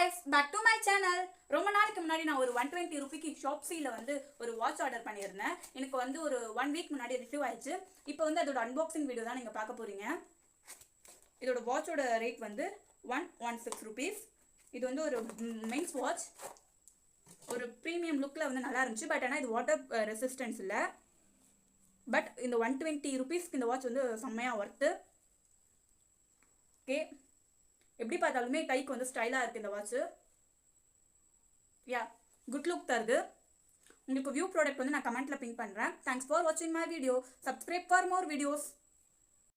guys, back to my channel. ரொம்ப நாளைக்கு முன்னாடி நான் ஒரு 120 ரூபாய்க்கு ஷாப்ஸில வந்து ஒரு வாட்ச் ஆர்டர் பண்ணியிருந்தேன். எனக்கு வந்து ஒரு 1 வீக் முன்னாடி ரிசீவ் ஆயிடுச்சு. இப்போ வந்து அதோட அன்பாக்சிங் வீடியோ தான் நீங்க பார்க்க போறீங்க. இதோட வாட்சோட ரேட் வந்து 116 ரூபீஸ். இது வந்து ஒரு மென்ஸ் வாட்ச். ஒரு பிரீமியம் லுக்ல வந்து நல்லா இருந்துச்சு. பட் ஆனா இது வாட்டர் ரெசிஸ்டன்ஸ் இல்ல. பட் இந்த 120 ரூபீஸ்க்கு இந்த வாட்ச் வந்து செம்மையா வர்த்து. ஓகே, எப்படி பார்த்தாலுமே கைக்கு வந்து ஸ்டைலாக இருக்குது இந்த வாட்ச். குட் லுக் தருது. உங்களுக்கு வியூ ப்ராடக்ட் வந்து நான் கமெண்ட்டில் பிங்க் பண்ணுறேன். தேங்க்ஸ் ஃபார் வாட்சிங் my video. Subscribe for more videos.